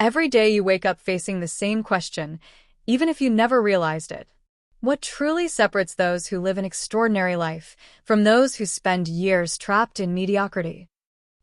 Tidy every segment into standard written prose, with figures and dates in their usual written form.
Every day you wake up facing the same question, even if you never realized it. What truly separates those who live an extraordinary life from those who spend years trapped in mediocrity?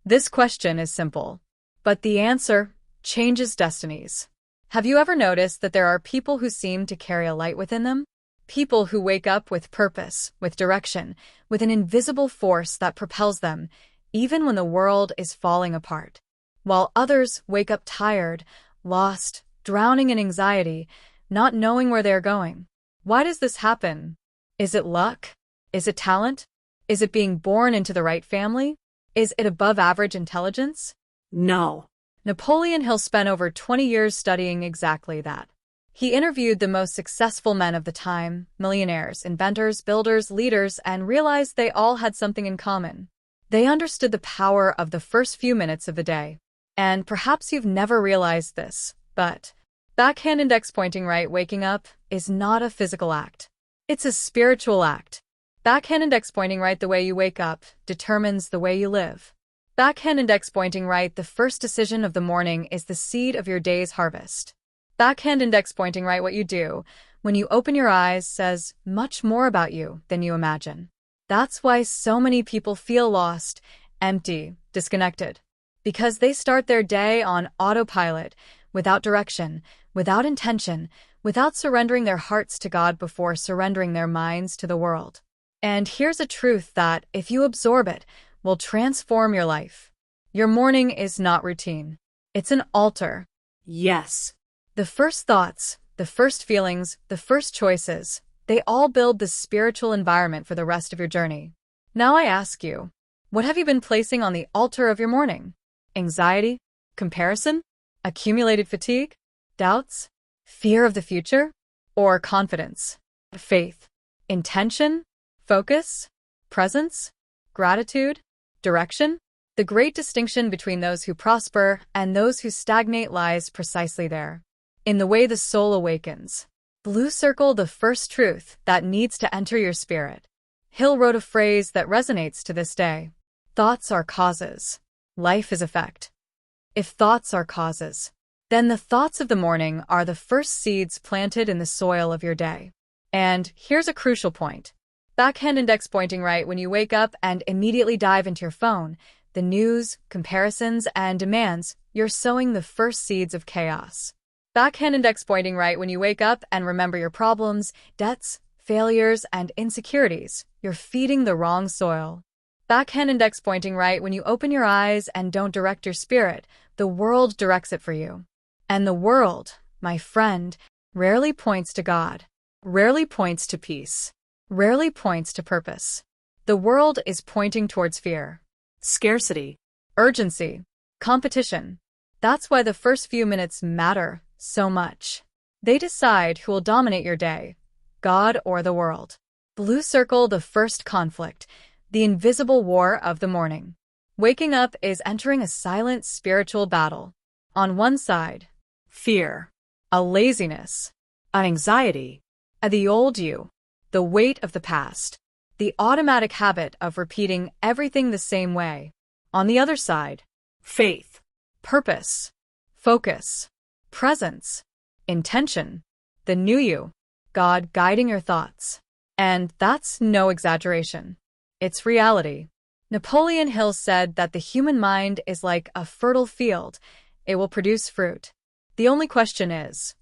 This question is simple, but the answer changes destinies. Have you ever noticed that there are people who seem to carry a light within them? People who wake up with purpose, with direction, with an invisible force that propels them, even when the world is falling apart. While others wake up tired, lost, drowning in anxiety, not knowing where they're going. Why does this happen? Is it luck? Is it talent? Is it being born into the right family? Is it above-average intelligence? No. Napoleon Hill spent over 20 years studying exactly that. He interviewed the most successful men of the time, millionaires, inventors, builders, leaders, and realized they all had something in common. They understood the power of the first few minutes of the day. And perhaps you've never realized this, but backhand index pointing right waking up is not a physical act. It's a spiritual act. Backhand index pointing right the way you wake up determines the way you live. Backhand index pointing right the first decision of the morning is the seed of your day's harvest. Backhand index pointing right what you do when you open your eyes says much more about you than you imagine. That's why so many people feel lost, empty, disconnected. Because they start their day on autopilot, without direction, without intention, without surrendering their hearts to God before surrendering their minds to the world. And here's a truth that, if you absorb it, will transform your life. Your morning is not routine. It's an altar. Yes. The first thoughts, the first feelings, the first choices, they all build the spiritual environment for the rest of your journey. Now I ask you, what have you been placing on the altar of your morning? Anxiety? Comparison? Accumulated fatigue? Doubts? Fear of the future? Or confidence? Faith? Intention? Focus? Presence? Gratitude? Direction? The great distinction between those who prosper and those who stagnate lies precisely there. In the way the soul awakens. Blue circle the first truth that needs to enter your spirit. Hill wrote a phrase that resonates to this day. Thoughts are causes. Life is effect. If thoughts are causes, then the thoughts of the morning are the first seeds planted in the soil of your day. And here's a crucial point. Backhand index pointing right when you wake up and immediately dive into your phone, the news, comparisons, and demands, you're sowing the first seeds of chaos. Backhand index pointing right when you wake up and remember your problems, debts, failures, and insecurities, you're feeding the wrong soil. Backhand index pointing right when you open your eyes and don't direct your spirit, the world directs it for you. And the world, my friend, rarely points to God, rarely points to peace, rarely points to purpose. The world is pointing towards fear, Scarcity. urgency, competition. That's why the first few minutes matter so much. They decide who will dominate your day, God or the world. Blue circle the first conflict, the invisible war of the morning. Waking up is entering a silent spiritual battle. On one side, Fear. a laziness, An anxiety. the old you, the weight of the past, the automatic habit of repeating everything the same way. On the other side, Faith. purpose, focus, presence, intention, the new you, God guiding your thoughts. And that's no exaggeration. It's reality. Napoleon Hill said that the human mind is like a fertile field. It will produce fruit. The only question is,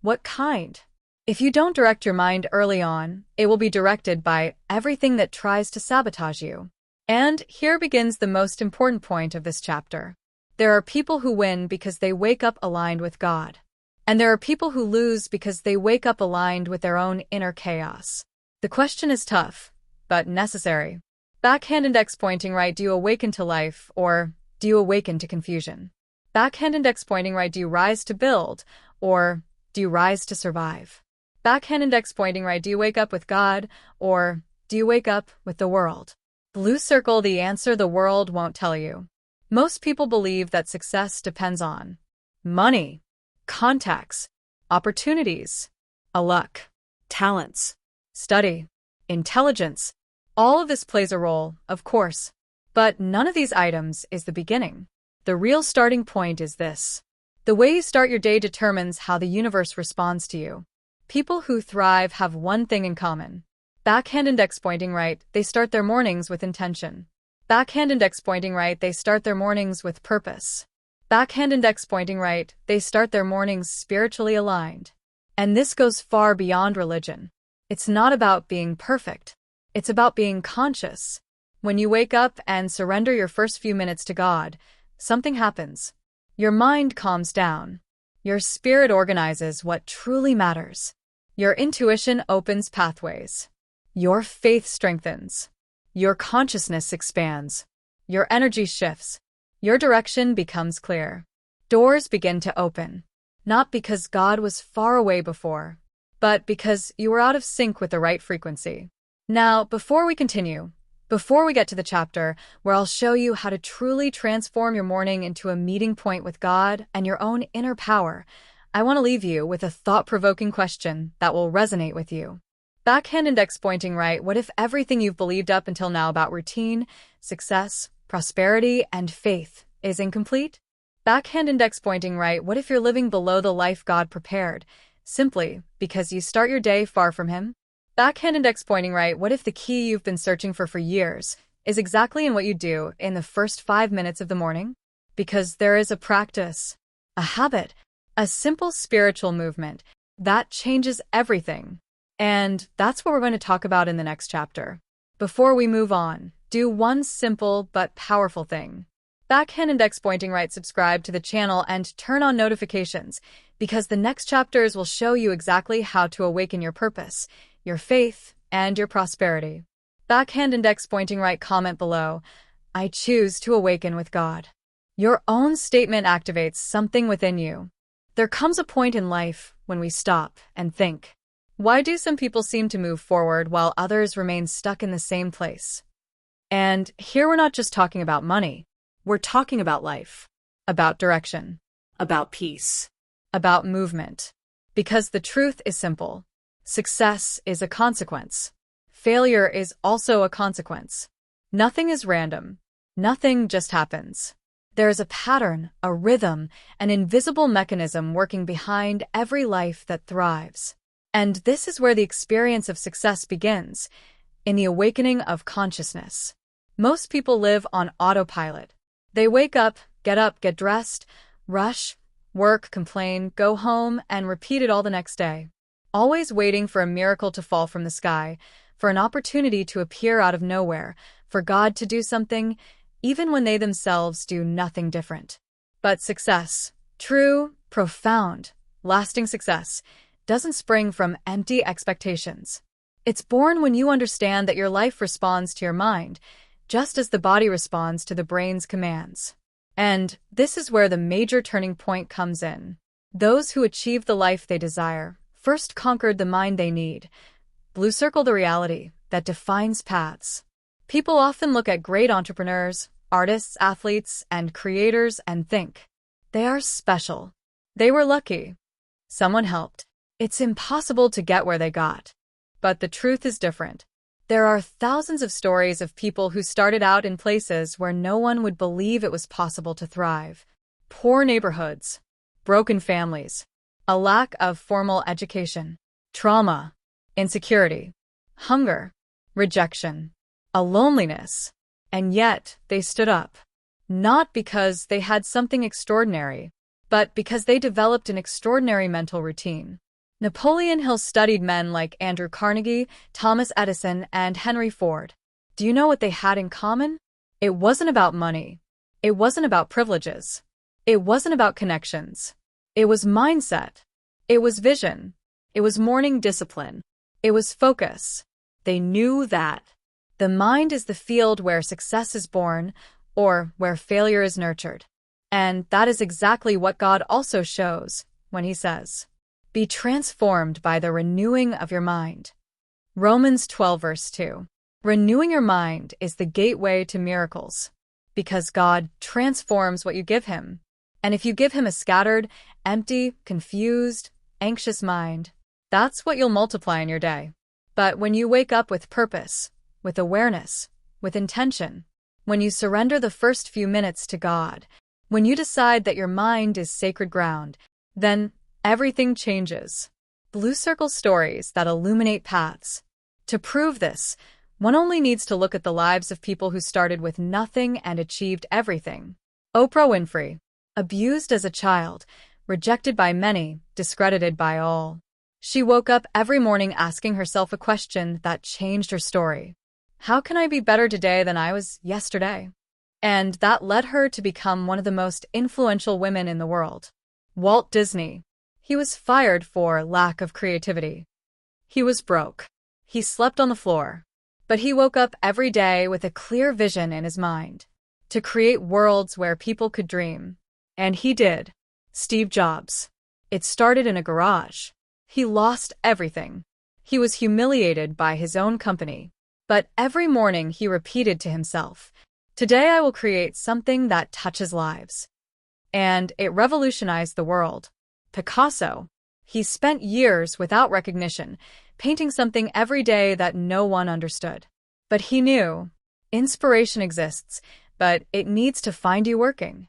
what kind? If you don't direct your mind early on, it will be directed by everything that tries to sabotage you. And here begins the most important point of this chapter. There are people who win because they wake up aligned with God. And there are people who lose because they wake up aligned with their own inner chaos. The question is tough, but necessary. Backhand index pointing right, do you awaken to life, or do you awaken to confusion? Backhand index pointing right, do you rise to build, or do you rise to survive? Backhand index pointing right, do you wake up with God, or do you wake up with the world? Blue circle the answer the world won't tell you. Most people believe that success depends on money, contacts, opportunities, luck, Talents. study, intelligence. All of this plays a role, of course, but none of these items is the beginning. The real starting point is this. The way you start your day determines how the universe responds to you. People who thrive have one thing in common. Backhand index pointing right, they start their mornings with intention. Backhand index pointing right, they start their mornings with purpose. Backhand index pointing right, they start their mornings spiritually aligned. And this goes far beyond religion. It's not about being perfect. It's about being conscious. When you wake up and surrender your first few minutes to God, something happens. Your mind calms down. Your spirit organizes what truly matters. Your intuition opens pathways. Your faith strengthens. Your consciousness expands. Your energy shifts. Your direction becomes clear. Doors begin to open. Not because God was far away before, but because you were out of sync with the right frequency. Now, before we continue, before we get to the chapter where I'll show you how to truly transform your morning into a meeting point with God and your own inner power, I want to leave you with a thought-provoking question that will resonate with you. Backhand index pointing right, what if everything you've believed up until now about routine, success, prosperity, and faith is incomplete? Backhand index pointing right, what if you're living below the life God prepared, simply because you start your day far from Him? Backhand index pointing right, what if the key you've been searching for years is exactly in what you do in the first 5 minutes of the morning? Because there is a practice, a habit, a simple spiritual movement that changes everything. And that's what we're going to talk about in the next chapter. Before we move on, do one simple but powerful thing. Backhand index pointing right, subscribe to the channel and turn on notifications, because the next chapters will show you exactly how to awaken your purpose, your faith, and your prosperity. Backhand index pointing right, comment below, I choose to awaken with God. Your own statement activates something within you. There comes a point in life when we stop and think, why do some people seem to move forward while others remain stuck in the same place? And here we're not just talking about money. We're talking about life, About direction, about peace. about movement. Because the truth is simple. Success is a consequence. Failure is also a consequence. Nothing is random. Nothing just happens. There is a pattern, a rhythm, an invisible mechanism working behind every life that thrives. And this is where the experience of success begins, in the awakening of consciousness. Most people live on autopilot. They wake up, get dressed, rush, work, complain, go home, and repeat it all the next day. Always waiting for a miracle to fall from the sky, for an opportunity to appear out of nowhere, for God to do something, even when they themselves do nothing different. But success, true, profound, lasting success, doesn't spring from empty expectations. It's born when you understand that your life responds to your mind, just as the body responds to the brain's commands. And this is where the major turning point comes in. Those who achieve the life they desire first conquered the mind they need. Blue circle the reality that defines paths. People often look at great entrepreneurs, artists, athletes, and creators and think, they are special. They were lucky. Someone helped. It's impossible to get where they got. But the truth is different. There are thousands of stories of people who started out in places where no one would believe it was possible to thrive. Poor neighborhoods, broken families, a lack of formal education, trauma, insecurity, hunger, rejection, a loneliness. And yet they stood up. Not because they had something extraordinary, but because they developed an extraordinary mental routine. Napoleon Hill studied men like Andrew Carnegie, Thomas Edison, and Henry Ford. Do you know what they had in common? It wasn't about money. It wasn't about privileges. It wasn't about connections. It was mindset. It was vision. It was morning discipline. It was focus. They knew that the mind is the field where success is born, or where failure is nurtured. And that is exactly what God also shows when He says, be transformed by the renewing of your mind. Romans 12 verse 2. Renewing your mind is the gateway to miracles, because God transforms what you give Him. And if you give Him a scattered, empty, confused, anxious mind, that's what you'll multiply in your day. But when you wake up with purpose, with awareness, with intention, when you surrender the first few minutes to God, When you decide that your mind is sacred ground, then everything changes. Blue circle stories that illuminate paths. To prove this, one only needs to look at the lives of people who started with nothing and achieved everything. Oprah Winfrey, abused as a child, rejected by many, discredited by all. She woke up every morning asking herself a question that changed her story. How can I be better today than I was yesterday? And that led her to become one of the most influential women in the world. Walt Disney. He was fired for lack of creativity. He was broke. He slept on the floor. But he woke up every day with a clear vision in his mind, to create worlds where people could dream. And he did. Steve Jobs. It started in a garage. He lost everything. He was humiliated by his own company. But every morning he repeated to himself, "Today I will create something that touches lives." And it revolutionized the world. Picasso. He spent years without recognition, painting something every day that no one understood. But he knew, inspiration exists, but it needs to find you working.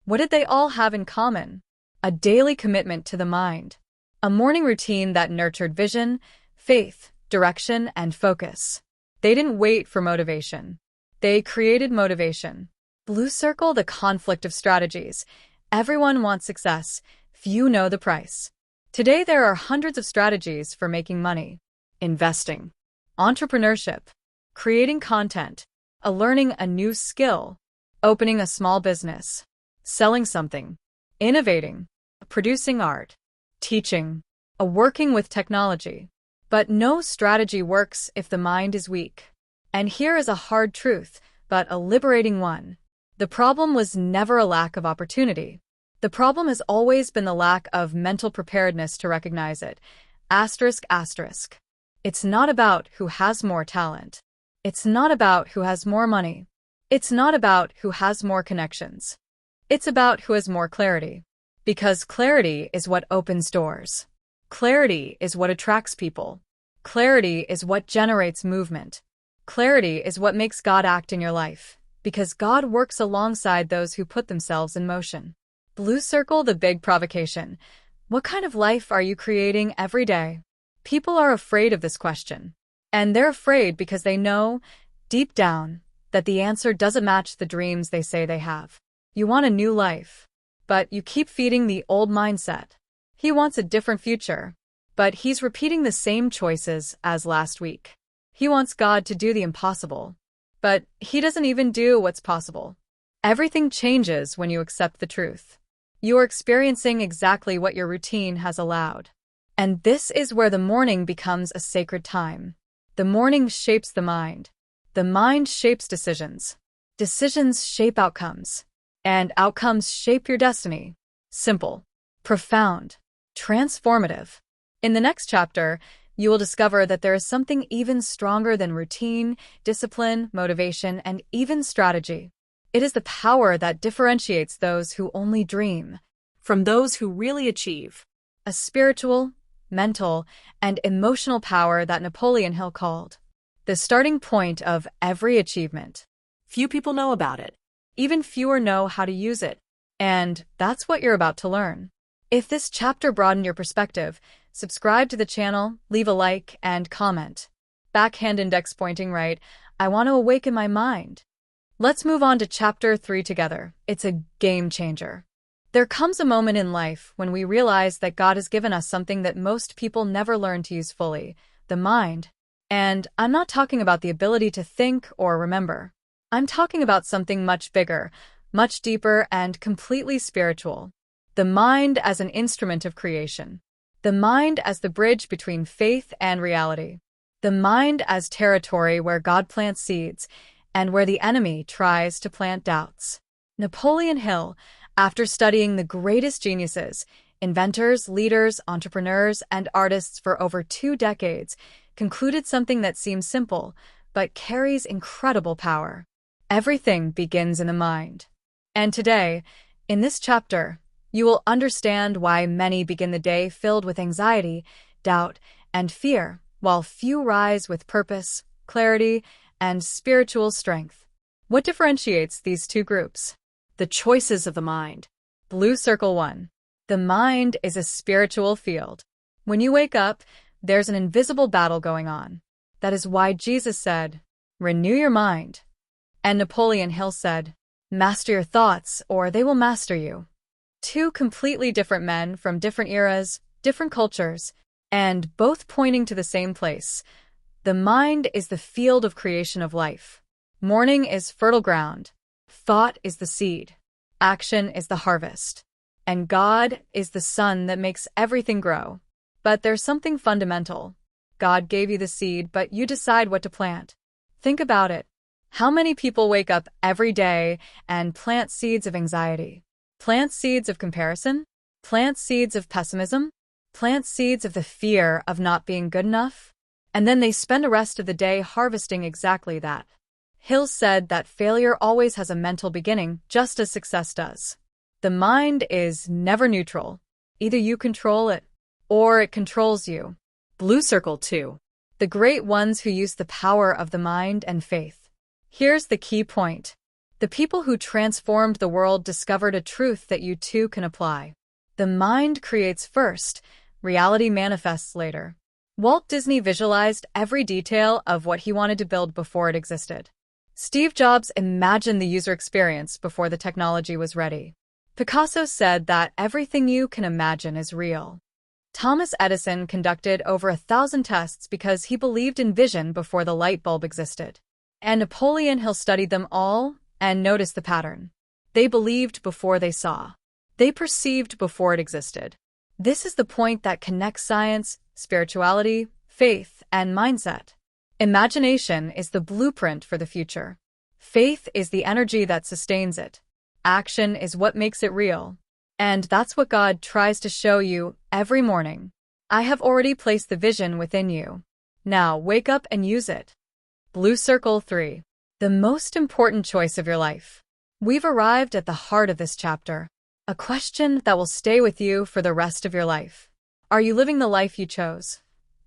What did they all have in common? A daily commitment to the mind. A morning routine that nurtured vision, faith, direction, and focus. They didn't wait for motivation. They created motivation. Blue circle, the conflict of strategies. Everyone wants success. Few know the price. Today there are hundreds of strategies for making money. Investing. Entrepreneurship. Creating content. Learning a new skill. Opening a small business. Selling something. Innovating. Producing art. Teaching. Working with technology. But no strategy works if the mind is weak. And here is a hard truth, but a liberating one. The problem was never a lack of opportunity. The problem has always been the lack of mental preparedness to recognize it. Asterisk, asterisk. It's not about who has more talent. It's not about who has more money. It's not about who has more connections. It's about who has more clarity. Because clarity is what opens doors. Clarity is what attracts people. Clarity is what generates movement. Clarity is what makes God act in your life. Because God works alongside those who put themselves in motion. Blue circle, the big provocation. What kind of life are you creating every day? People are afraid of this question. And they're afraid because they know, deep down, that the answer doesn't match the dreams they say they have. You want a new life. But you keep feeding the old mindset. He wants a different future. But he's repeating the same choices as last week. He wants God to do the impossible. But he doesn't even do what's possible. Everything changes when you accept the truth. You are experiencing exactly what your routine has allowed. And this is where the morning becomes a sacred time. The morning shapes the mind. The mind shapes decisions. Decisions shape outcomes. And outcomes shape your destiny. Simple, profound, transformative. In the next chapter, you will discover that there is something even stronger than routine, discipline, motivation, and even strategy. It is the power that differentiates those who only dream From those who really achieve. a spiritual, mental, and emotional power that Napoleon Hill called the starting point of every achievement. Few people know about it. Even fewer know how to use it. And that's what you're about to learn. If this chapter broadened your perspective, subscribe to the channel, leave a like, and comment. Backhand index pointing right. I want to awaken my mind. Let's move on to chapter 3 together. It's a game changer. There comes a moment in life when we realize that God has given us something that most people never learn to use fully, the mind. And I'm not talking about the ability to think or remember. I'm talking about something much bigger, much deeper, and completely spiritual. The mind as an instrument of creation. The mind as the bridge between faith and reality. The mind as territory where God plants seeds and where the enemy tries to plant doubts. Napoleon Hill, after studying the greatest geniuses, inventors, leaders, entrepreneurs, and artists for over 2 decades, concluded something that seems simple, but carries incredible power. Everything begins in the mind. And today, in this chapter, you will understand why many begin the day filled with anxiety, doubt, and fear, while few rise with purpose, clarity, and spiritual strength. What differentiates these two groups? The choices of the mind. Blue circle 1. The mind is a spiritual field. When you wake up, there's an invisible battle going on. That is why Jesus said, "Renew your mind." And Napoleon Hill said, "Master your thoughts, or they will master you." Two completely different men from different eras, different cultures, and both pointing to the same place. The mind is the field of creation of life. Morning is fertile ground. Thought is the seed. Action is the harvest. And God is the sun that makes everything grow. But there's something fundamental. God gave you the seed, but you decide what to plant. Think about it. How many people wake up every day and plant seeds of anxiety? Plant seeds of comparison? Plant seeds of pessimism? Plant seeds of the fear of not being good enough? And then they spend the rest of the day harvesting exactly that. Hill said that failure always has a mental beginning, just as success does. The mind is never neutral. Either you control it, or it controls you. Blue circle 2. The great ones who use the power of the mind and faith. Here's the key point. The people who transformed the world discovered a truth that you too can apply. The mind creates first, reality manifests later. Walt Disney visualized every detail of what he wanted to build before it existed. Steve Jobs imagined the user experience before the technology was ready. Picasso said that everything you can imagine is real. Thomas Edison conducted over 1,000 tests because he believed in vision before the light bulb existed. And Napoleon Hill studied them all and noticed the pattern. They believed before they saw. They perceived before it existed. This is the point that connects science, spirituality, faith, and mindset. Imagination is the blueprint for the future. Faith is the energy that sustains it. Action is what makes it real. And that's what God tries to show you every morning. I have already placed the vision within you. Now wake up and use it. Blue circle 3. The most important choice of your life. We've arrived at the heart of this chapter. A question that will stay with you for the rest of your life. Are you living the life you chose?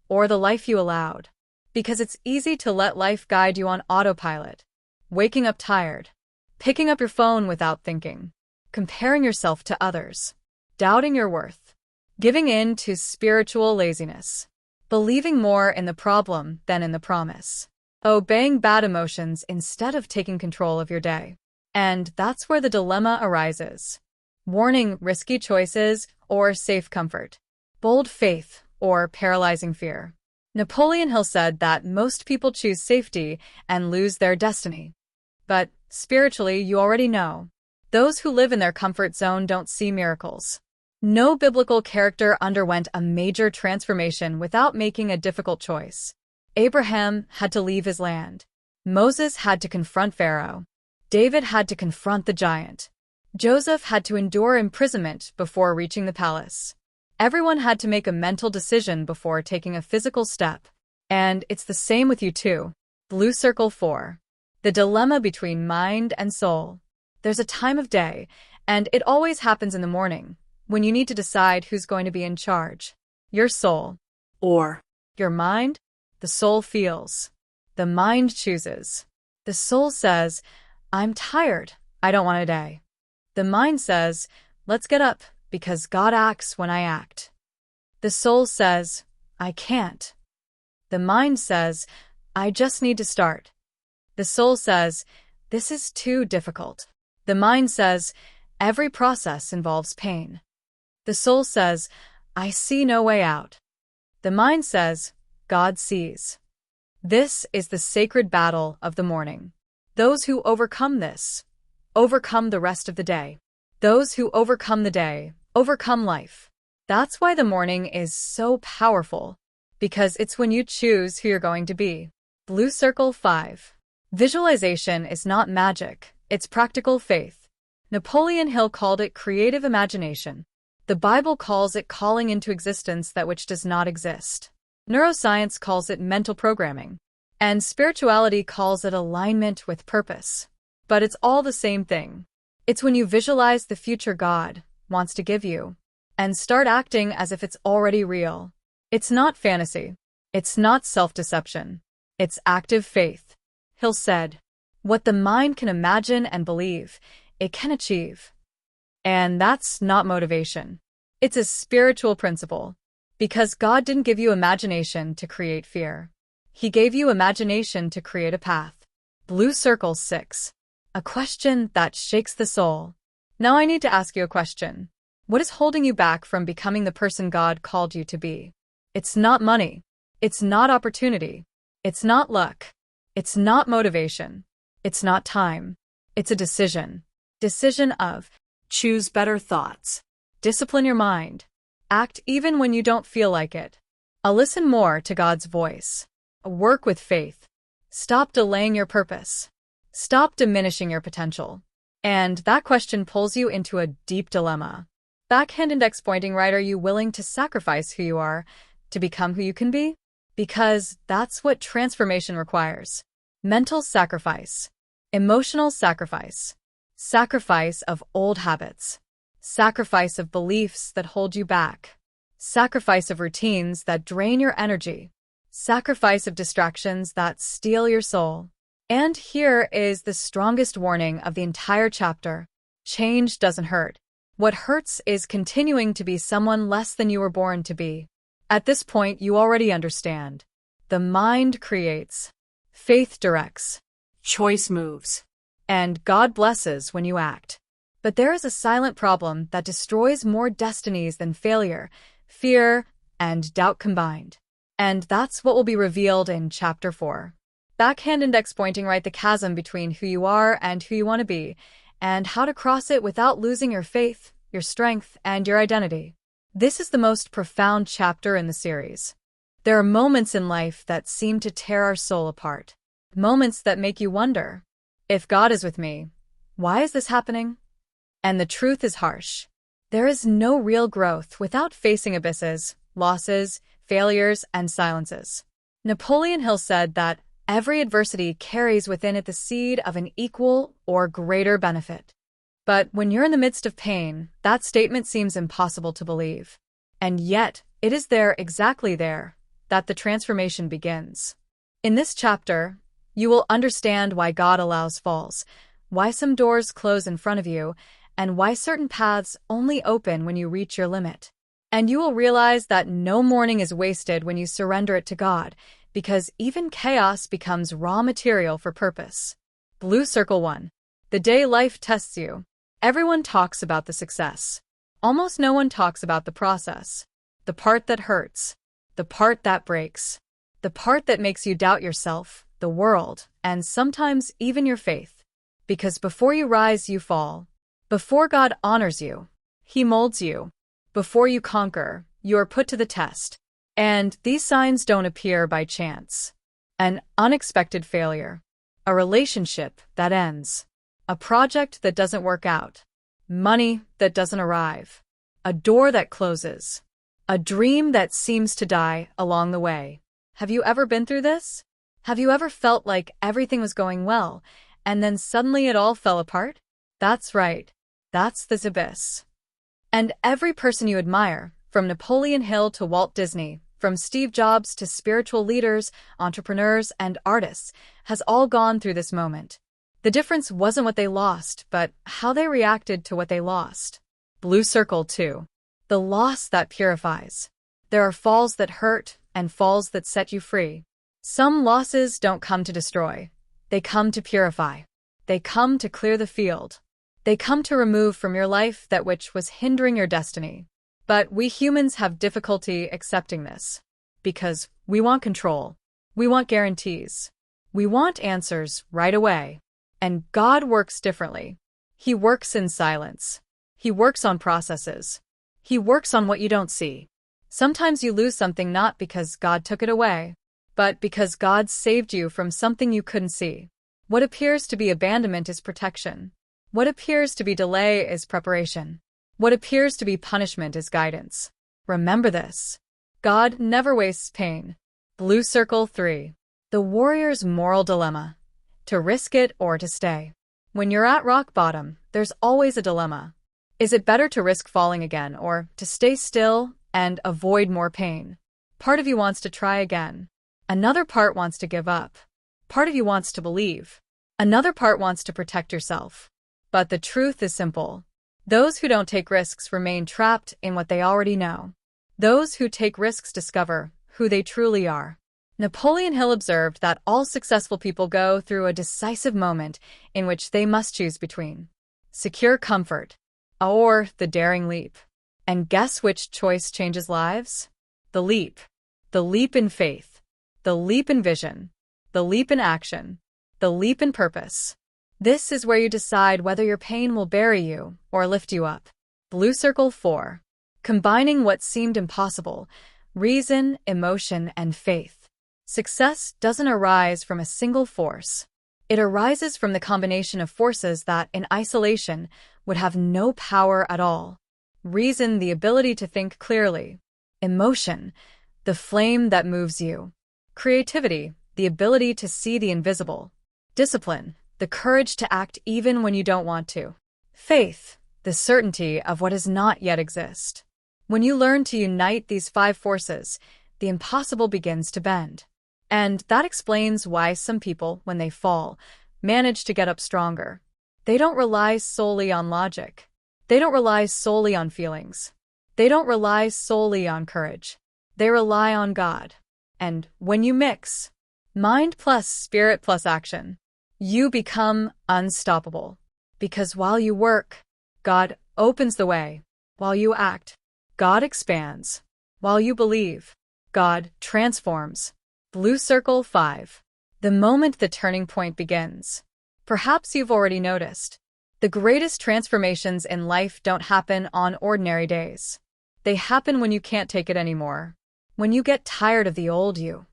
Or the life you allowed? Because it's easy to let life guide you on autopilot. Waking up tired. Picking up your phone without thinking. Comparing yourself to others. Doubting your worth. Giving in to spiritual laziness. Believing more in the problem than in the promise. Obeying bad emotions instead of taking control of your day. And that's where the dilemma arises. Warning: risky choices or safe comfort. Bold faith or paralyzing fear. Napoleon Hill said that most people choose safety and lose their destiny. But spiritually, you already know. Those who live in their comfort zone don't see miracles. No biblical character underwent a major transformation without making a difficult choice. Abraham had to leave his land. Moses had to confront Pharaoh. David had to confront the giant. Joseph had to endure imprisonment before reaching the palace. Everyone had to make a mental decision before taking a physical step. And it's the same with you too. Blue circle 4. The dilemma between mind and soul. There's a time of day, and it always happens in the morning, when you need to decide who's going to be in charge. Your soul. Or your mind? The soul feels. The mind chooses. The soul says, "I'm tired. I don't want a day." The mind says, "Let's get up, because God acts when I act." The soul says, "I can't." The mind says, "I just need to start." The soul says, "This is too difficult." The mind says, "Every process involves pain." The soul says, "I see no way out." The mind says, "God sees." This is the sacred battle of the morning. Those who overcome this, overcome the rest of the day. Those who overcome the day, overcome life. That's why the morning is so powerful, because it's when you choose who you're going to be. Blue circle 5. Visualization is not magic, it's practical faith. Napoleon Hill called it creative imagination. The Bible calls it calling into existence that which does not exist. Neuroscience calls it mental programming. And spirituality calls it alignment with purpose. But it's all the same thing. It's when you visualize the future God wants to give you, and start acting as if it's already real. It's not fantasy. It's not self-deception. It's active faith. Hill said, "What the mind can imagine and believe, it can achieve. And that's not motivation. It's a spiritual principle. Because God didn't give you imagination to create fear. He gave you imagination to create a path. Blue circle 6. A question that shakes the soul. Now I need to ask you a question. What is holding you back from becoming the person God called you to be? It's not money. It's not opportunity. It's not luck. It's not motivation. It's not time. It's a decision. Decision of choose better thoughts. Discipline your mind. Act even when you don't feel like it. Listen more to God's voice. Work with faith. Stop delaying your purpose. Stop diminishing your potential. And that question pulls you into a deep dilemma. Backhand index pointing right, are you willing to sacrifice who you are to become who you can be? Because that's what transformation requires. Mental sacrifice. Emotional sacrifice. Sacrifice of old habits. Sacrifice of beliefs that hold you back. Sacrifice of routines that drain your energy. Sacrifice of distractions that steal your soul. And here is the strongest warning of the entire chapter. Change doesn't hurt. What hurts is continuing to be someone less than you were born to be. At this point, you already understand. The mind creates. Faith directs. Choice moves. And God blesses when you act. But there is a silent problem that destroys more destinies than failure, fear, and doubt combined. And that's what will be revealed in Chapter 4. Backhand index pointing right, the chasm between who you are and who you want to be, and how to cross it without losing your faith, your strength, and your identity. This is the most profound chapter in the series. There are moments in life that seem to tear our soul apart. Moments that make you wonder, if God is with me, why is this happening? And the truth is harsh. There is no real growth without facing abysses, losses, failures, and silences. Napoleon Hill said that every adversity carries within it the seed of an equal or greater benefit. But when you're in the midst of pain, that statement seems impossible to believe. And yet, it is there, exactly there, that the transformation begins. In this chapter, you will understand why God allows falls, why some doors close in front of you, and why certain paths only open when you reach your limit. And you will realize that no morning is wasted when you surrender it to God, because even chaos becomes raw material for purpose. Blue circle 1. The day life tests you. Everyone talks about the success. Almost no one talks about the process. The part that hurts. The part that breaks. The part that makes you doubt yourself, the world, and sometimes even your faith. Because before you rise, you fall. Before God honors you, He molds you. Before you conquer, you are put to the test. And these signs don't appear by chance. An unexpected failure. A relationship that ends. A project that doesn't work out. Money that doesn't arrive. A door that closes. A dream that seems to die along the way. Have you ever been through this? Have you ever felt like everything was going well, and then suddenly it all fell apart? That's right. That's the abyss. And every person you admire, from Napoleon Hill to Walt Disney, from Steve Jobs to spiritual leaders, entrepreneurs, and artists, has all gone through this moment. The difference wasn't what they lost, but how they reacted to what they lost. Blue circle 2. The loss that purifies. There are falls that hurt and falls that set you free. Some losses don't come to destroy. They come to purify. They come to clear the field. They come to remove from your life that which was hindering your destiny. But we humans have difficulty accepting this. Because we want control. We want guarantees. We want answers right away. And God works differently. He works in silence. He works on processes. He works on what you don't see. Sometimes you lose something not because God took it away, but because God saved you from something you couldn't see. What appears to be abandonment is protection. What appears to be delay is preparation. What appears to be punishment is guidance. Remember this. God never wastes pain. Blue circle 3. The warrior's moral dilemma. To risk it or to stay. When you're at rock bottom, there's always a dilemma. Is it better to risk falling again or to stay still and avoid more pain? Part of you wants to try again. Another part wants to give up. Part of you wants to believe. Another part wants to protect yourself. But the truth is simple. Those who don't take risks remain trapped in what they already know. Those who take risks discover who they truly are. Napoleon Hill observed that all successful people go through a decisive moment in which they must choose between secure comfort or the daring leap. And guess which choice changes lives? The leap. The leap in faith. The leap in vision. The leap in action. The leap in purpose. This is where you decide whether your pain will bury you or lift you up. Blue Circle 4. Combining what seemed impossible: reason, emotion, and faith. Success doesn't arise from a single force. It arises from the combination of forces that, in isolation, would have no power at all. Reason, the ability to think clearly. Emotion, the flame that moves you. Creativity, the ability to see the invisible. Discipline, the courage to act even when you don't want to. Faith, the certainty of what does not yet exist. When you learn to unite these 5 forces, the impossible begins to bend. And that explains why some people, when they fall, manage to get up stronger. They don't rely solely on logic. They don't rely solely on feelings. They don't rely solely on courage. They rely on God. And when you mix mind plus spirit plus action, you become unstoppable. Because while you work, God opens the way. While you act, God expands. While you believe, God transforms. Blue Circle 5. The moment the turning point begins. Perhaps you've already noticed. The greatest transformations in life don't happen on ordinary days. They happen when you can't take it anymore. When you get tired of the old you.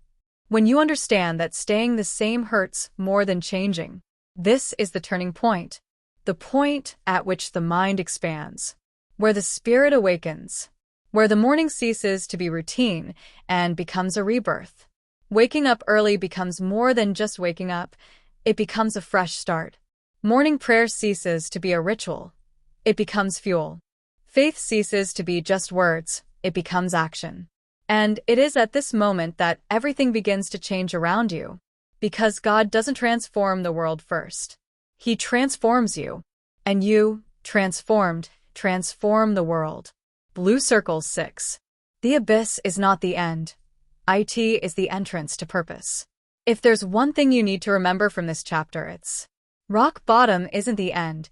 When you understand that staying the same hurts more than changing. This is the turning point. The point at which the mind expands. Where the spirit awakens. Where the morning ceases to be routine and becomes a rebirth. Waking up early becomes more than just waking up. It becomes a fresh start. Morning prayer ceases to be a ritual. It becomes fuel. Faith ceases to be just words. It becomes action. And it is at this moment that everything begins to change around you. Because God doesn't transform the world first. He transforms you. And you, transformed, transform the world. Blue Circle 6. The abyss is not the end. IT is the entrance to purpose. If there's one thing you need to remember from this chapter, it's rock bottom isn't the end.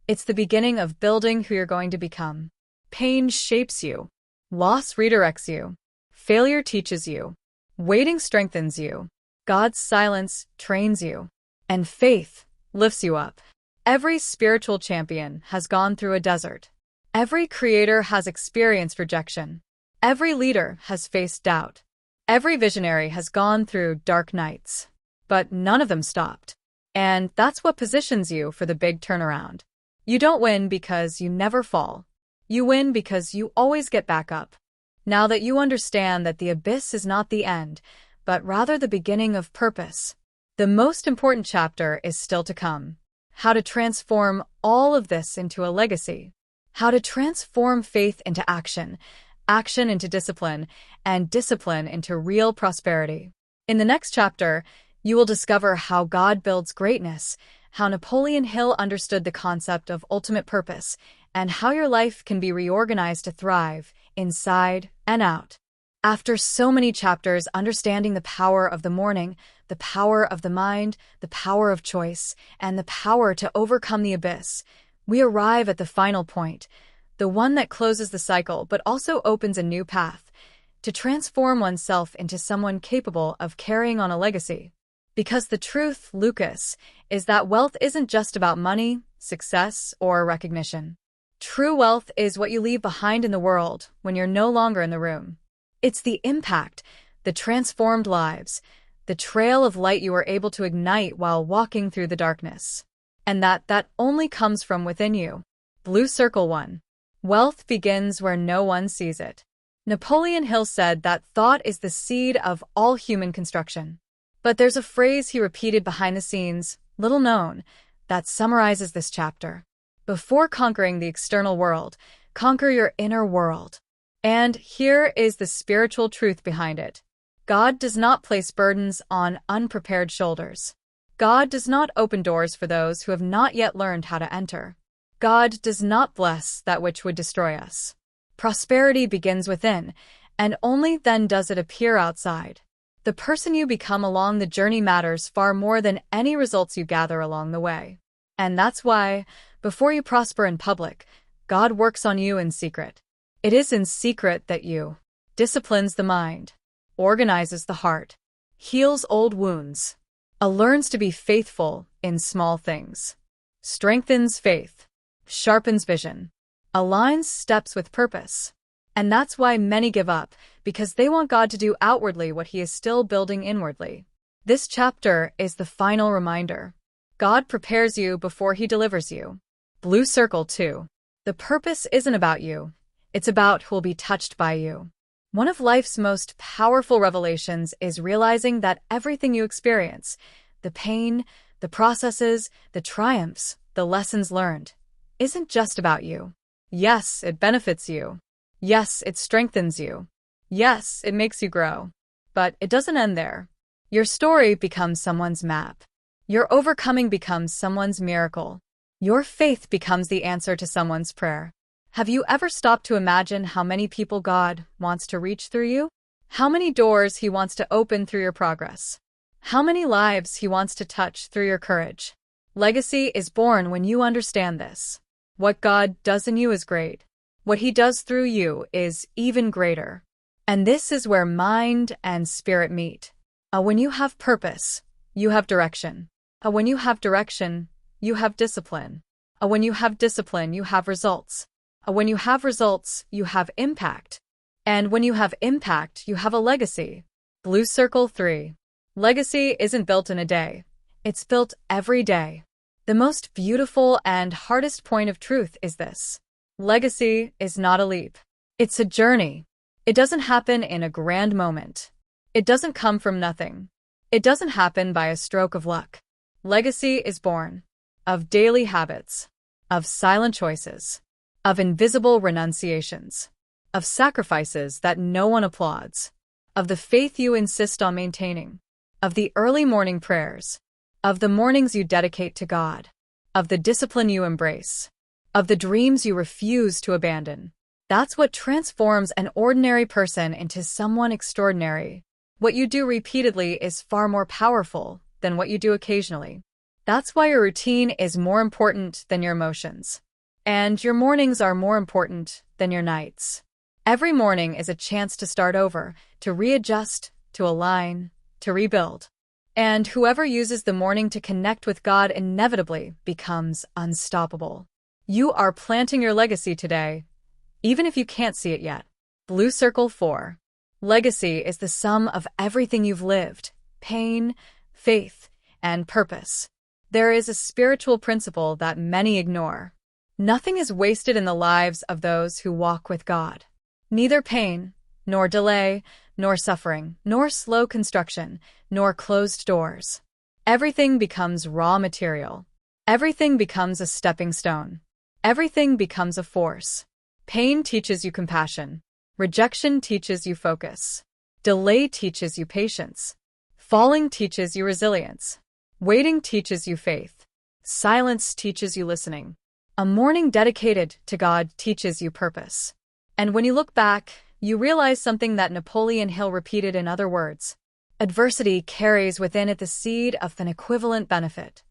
It's the beginning of building who you're going to become. Pain shapes you. Loss redirects you. Failure teaches you. Waiting strengthens you. God's silence trains you. And faith lifts you up. Every spiritual champion has gone through a desert. Every creator has experienced rejection. Every leader has faced doubt. Every visionary has gone through dark nights, but none of them stopped. And that's what positions you for the big turnaround. You don't win because you never fall. You win because you always get back up. Now that you understand that the abyss is not the end, but rather the beginning of purpose, the most important chapter is still to come. How to transform all of this into a legacy. How to transform faith into action, action into discipline, and discipline into real prosperity. In the next chapter, you will discover how God builds greatness, how Napoleon Hill understood the concept of ultimate purpose, and how your life can be reorganized to thrive, inside and out. After so many chapters understanding the power of the morning, the power of the mind, the power of choice, and the power to overcome the abyss, we arrive at the final point, the one that closes the cycle but also opens a new path, to transform oneself into someone capable of carrying on a legacy. Because the truth, Lucas, is that wealth isn't just about money, success, or recognition. True wealth is what you leave behind in the world when you're no longer in the room. It's the impact, the transformed lives, the trail of light you are able to ignite while walking through the darkness. And that only comes from within you. Blue Circle 1. Wealth begins where no one sees it. Napoleon Hill said that thought is the seed of all human construction. But there's a phrase he repeated behind the scenes, little known, that summarizes this chapter. Before conquering the external world, conquer your inner world. And here is the spiritual truth behind it. God does not place burdens on unprepared shoulders. God does not open doors for those who have not yet learned how to enter. God does not bless that which would destroy us. Prosperity begins within, and only then does it appear outside. The person you become along the journey matters far more than any results you gather along the way. And that's why, before you prosper in public, God works on you in secret. It is in secret that you disciplines the mind, organizes the heart, heals old wounds, learns to be faithful in small things, strengthens faith, sharpens vision, aligns steps with purpose. And that's why many give up, because they want God to do outwardly what He is still building inwardly. This chapter is the final reminder. God prepares you before He delivers you. Blue Circle 2. The purpose isn't about you. It's about who will be touched by you. One of life's most powerful revelations is realizing that everything you experience, the pain, the processes, the triumphs, the lessons learned, isn't just about you. Yes, it benefits you. Yes, it strengthens you. Yes, it makes you grow. But it doesn't end there. Your story becomes someone's map. Your overcoming becomes someone's miracle. Your faith becomes the answer to someone's prayer. Have you ever stopped to imagine how many people God wants to reach through you? How many doors He wants to open through your progress? How many lives He wants to touch through your courage? Legacy is born when you understand this. What God does in you is great. What He does through you is even greater. And this is where mind and spirit meet. When you have purpose, you have direction. When you have direction, you have discipline. When you have discipline, you have results. When you have results, you have impact. And when you have impact, you have a legacy. Blue Circle 3. Legacy isn't built in a day. It's built every day. The most beautiful and hardest point of truth is this. Legacy is not a leap. It's a journey. It doesn't happen in a grand moment. It doesn't come from nothing. It doesn't happen by a stroke of luck. Legacy is born of daily habits, of silent choices, of invisible renunciations, of sacrifices that no one applauds, of the faith you insist on maintaining, of the early morning prayers, of the mornings you dedicate to God, of the discipline you embrace, of the dreams you refuse to abandon. That's what transforms an ordinary person into someone extraordinary. What you do repeatedly is far more powerful than what you do occasionally. That's why your routine is more important than your emotions. And your mornings are more important than your nights. Every morning is a chance to start over, to readjust, to align, to rebuild. And whoever uses the morning to connect with God inevitably becomes unstoppable. You are planting your legacy today, even if you can't see it yet. Blue Circle 4. Legacy is the sum of everything you've lived, pain, faith, and purpose. There is a spiritual principle that many ignore. Nothing is wasted in the lives of those who walk with God. Neither pain, nor delay, nor suffering, nor slow construction, nor closed doors. Everything becomes raw material. Everything becomes a stepping stone. Everything becomes a force. Pain teaches you compassion. Rejection teaches you focus. Delay teaches you patience. Falling teaches you resilience. Waiting teaches you faith. Silence teaches you listening. A morning dedicated to God teaches you purpose. And when you look back, you realize something that Napoleon Hill repeated in other words. Adversity carries within it the seed of an equivalent benefit.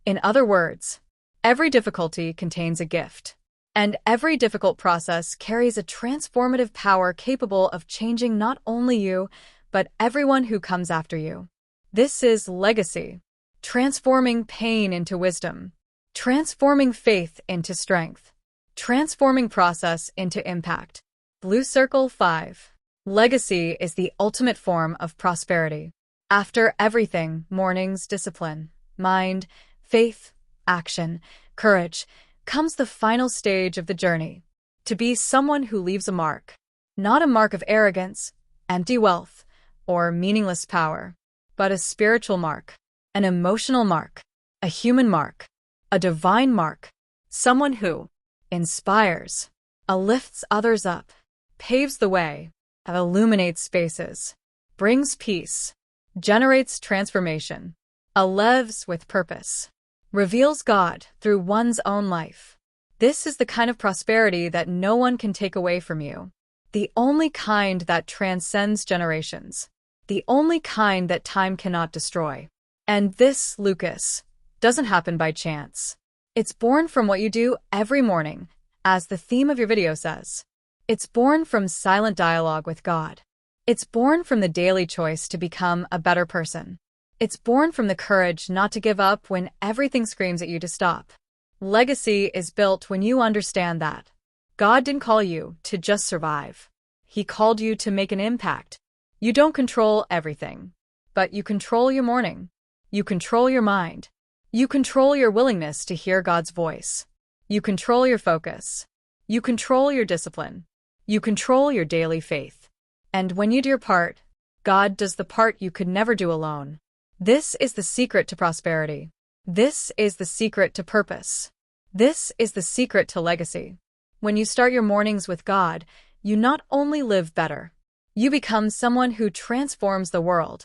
In other words, every difficulty contains a gift. And every difficult process carries a transformative power capable of changing not only you, but everyone who comes after you. This is legacy. Transforming pain into wisdom. Transforming faith into strength. Transforming process into impact. Blue Circle 5. Legacy is the ultimate form of prosperity. After everything, mornings, discipline, mind, faith, action, courage, comes the final stage of the journey. To be someone who leaves a mark. Not a mark of arrogance, empty wealth, or meaningless power, but a spiritual mark, an emotional mark, a human mark, a divine mark. Someone who inspires, lifts others up, paves the way, illuminates spaces, brings peace, generates transformation. Lives with purpose. Reveals God through one's own life. This is the kind of prosperity that no one can take away from you. The only kind that transcends generations. The only kind that time cannot destroy. And this, Lucas, doesn't happen by chance. It's born from what you do every morning, as the theme of your video says. It's born from silent dialogue with God. It's born from the daily choice to become a better person. It's born from the courage not to give up when everything screams at you to stop. Legacy is built when you understand that God didn't call you to just survive. He called you to make an impact. You don't control everything, but you control your morning. You control your mind. You control your willingness to hear God's voice. You control your focus. You control your discipline. You control your daily faith. And when you do your part, God does the part you could never do alone. This is the secret to prosperity. This is the secret to purpose. This is the secret to legacy. When you start your mornings with God, you not only live better, you become someone who transforms the world.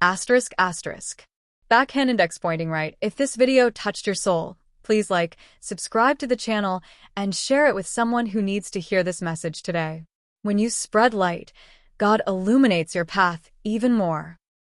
Asterisk, asterisk. Backhand index pointing right. If this video touched your soul, please like, subscribe to the channel, and share it with someone who needs to hear this message today. When you spread light, God illuminates your path even more.